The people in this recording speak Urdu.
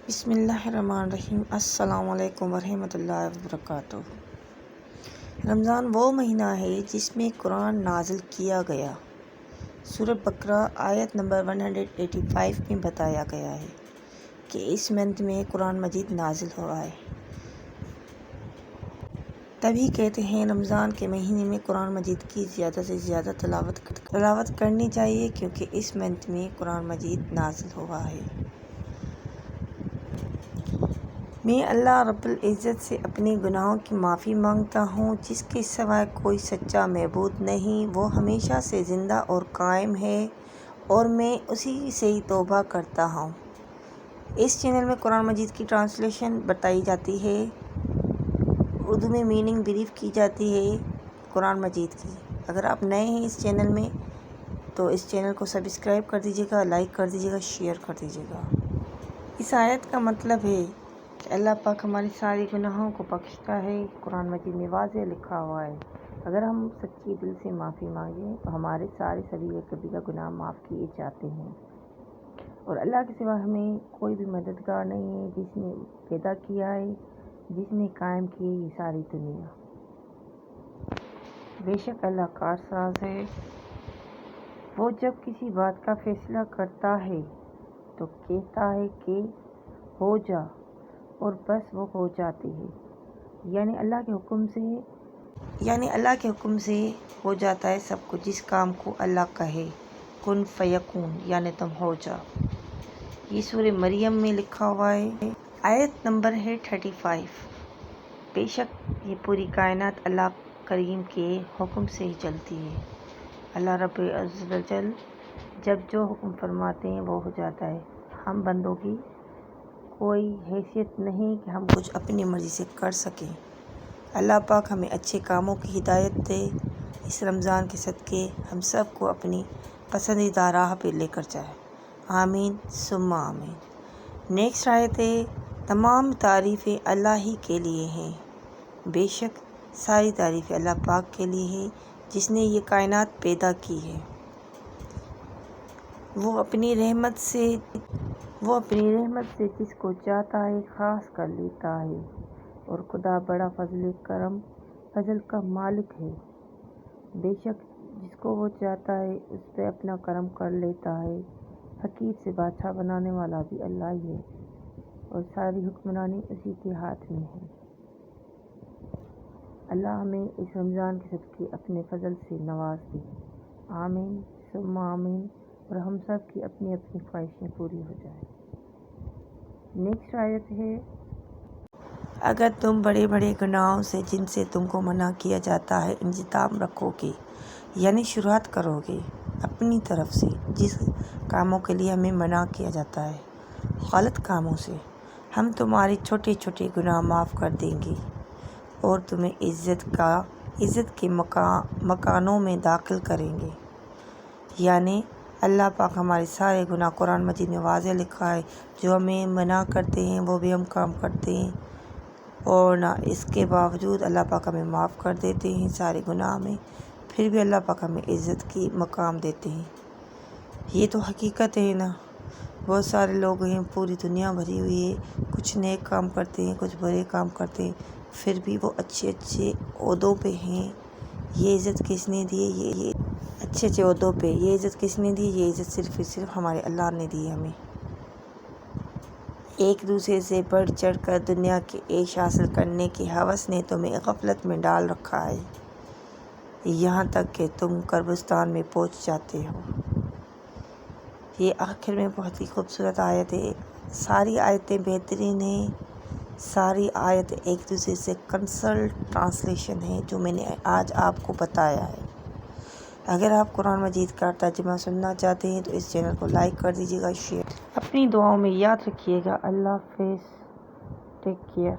بسم اللہ الرحمن الرحیم۔ السلام علیکم ورحمۃ اللہ وبرکاتہ۔ رمضان وہ مہینہ ہے جس میں قرآن نازل کیا گیا۔ سورہ بقرہ آیت نمبر 185 میں بتایا گیا ہے کہ اس منتھ میں قرآن مجید نازل ہوا ہے۔ تبھی کہتے ہیں رمضان کے مہینے میں قرآن مجید کی زیادہ سے زیادہ تلاوت کرنی چاہیے، کیونکہ اس منتھ میں قرآن مجید نازل ہوا ہے۔ میں اللہ رب العزت سے اپنے گناہوں کی معافی مانگتا ہوں، جس کے سوائے کوئی سچا معبود نہیں۔ وہ ہمیشہ سے زندہ اور قائم ہے اور میں اسی سے توبہ کرتا ہوں۔ اس چینل میں قرآن مجید کی ٹرانسلیشن بتائی جاتی ہے، اردو میں میننگ بریف کی جاتی ہے قرآن مجید کی۔ اگر آپ نئے ہیں اس چینل میں تو اس چینل کو سبسکرائب کر دیجیے گا، لائک کر دیجیے گا، شیئر کر دیجیے گا۔ اس آیت کا مطلب ہے کہ اللہ پاک ہمارے سارے گناہوں کو بخشتا ہے۔ قرآن مجید میں واضح لکھا ہوا ہے، اگر ہم سچی دل سے معافی مانگیں تو ہمارے سارے صغیر کبیرہ گناہ معاف کیے جاتے ہیں، اور اللہ کے سوا ہمیں کوئی بھی مددگار نہیں ہے، جس نے پیدا کیا ہے، جس نے قائم کی ہے یہ ساری دنیا۔ بے شک اللہ کارساز ہے۔ وہ جب کسی بات کا فیصلہ کرتا ہے تو کہتا ہے کہ ہو جا، اور بس وہ ہو جاتی ہے۔ یعنی اللہ کے حکم سے ہو جاتا ہے سب کچھ۔ جس کام کو اللہ کہے کن فیکون، یعنی تم ہو جا۔ یہ سورہ مریم میں لکھا ہوا ہے، آیت نمبر ہے 35۔ بے شک یہ پوری کائنات اللہ کریم کے حکم سے ہی چلتی ہے۔ اللہ رب عز و جل جب جو حکم فرماتے ہیں وہ ہو جاتا ہے۔ ہم بندوں کی کوئی حیثیت نہیں کہ ہم کچھ اپنی مرضی سے کر سکیں۔ اللہ پاک ہمیں اچھے کاموں کی ہدایت دے۔ اس رمضان کے صدقے ہم سب کو اپنی پسندیدہ راہ پہ لے کر جائے، آمین ثم آمین۔ نیکسٹ آیت ہے، تمام تعریفیں اللہ ہی کے لیے ہیں۔ بے شک ساری تعریفیں اللہ پاک کے لیے ہیں، جس نے یہ کائنات پیدا کی ہے۔ وہ اپنی رحمت سے جس کو چاہتا ہے خاص کر لیتا ہے، اور خدا بڑا فضل کا مالک ہے۔ بے شک جس کو وہ چاہتا ہے اس پہ اپنا کرم کر لیتا ہے۔ فقیر سے بادشاہ بنانے والا بھی اللہ ہی ہے، اور ساری حکمرانی اسی کے ہاتھ میں ہے۔ اللہ ہمیں اس رمضان کے صدقے اپنے فضل سے نواز دے، آمین ثم آمین، اور ہم سب کی اپنی اپنی خواہشیں پوری ہو جائیں۔ نیکسٹ آیت ہے، اگر تم بڑے بڑے گناہوں سے جن سے تم کو منع کیا جاتا ہے انتظام رکھو گے، یعنی شروعات کرو گے اپنی طرف سے جس کاموں کے لیے ہمیں منع کیا جاتا ہے، غلط کاموں سے، ہم تمہارے چھوٹے چھوٹے گناہ معاف کر دیں گے اور تمہیں عزت کے مکانوں میں داخل کریں گے۔ یعنی اللہ پاک ہمارے سارے گناہ، قرآن مجید میں واضح لکھا ہے، جو ہمیں منع کرتے ہیں وہ بھی ہم کام کرتے ہیں، اور نہ اس کے باوجود اللہ پاک ہمیں معاف کر دیتے ہیں سارے گناہ میں، پھر بھی اللہ پاک ہمیں عزت کی مقام دیتے ہیں۔ یہ تو حقیقت ہے نا۔ بہت سارے لوگ ہیں، پوری دنیا بھری ہوئی ہے، کچھ نیک کام کرتے ہیں، کچھ برے کام کرتے ہیں، پھر بھی وہ اچھے عہدوں پہ ہیں۔ یہ عزت کس نے دی ہے؟ یہ اچھے عہدوں پہ یہ عزت کس نے دی؟ یہ عزت صرف ہمارے اللہ نے دی ہے ہمیں۔ ایک دوسرے سے بڑھ چڑھ کر دنیا کے عیش حاصل کرنے کی ہوس نے تمہیں غفلت میں ڈال رکھا ہے، یہاں تک کہ تم قبرستان میں پہنچ جاتے ہو۔ یہ آخر میں بہت ہی خوبصورت آیت ہے۔ ساری آیتیں بہترین ہیں، ساری آیت ایک دوسرے سے کنسلٹ ٹرانسلیشن ہے، جو میں نے آج آپ کو بتایا ہے۔ اگر آپ قرآن مجید کا ترجمہ سننا چاہتے ہیں تو اس چینل کو لائک کر دیجیے گا، شیئر۔ اپنی دعاؤں میں یاد رکھیے گا۔ اللہ حافظ، ٹیک کیئر۔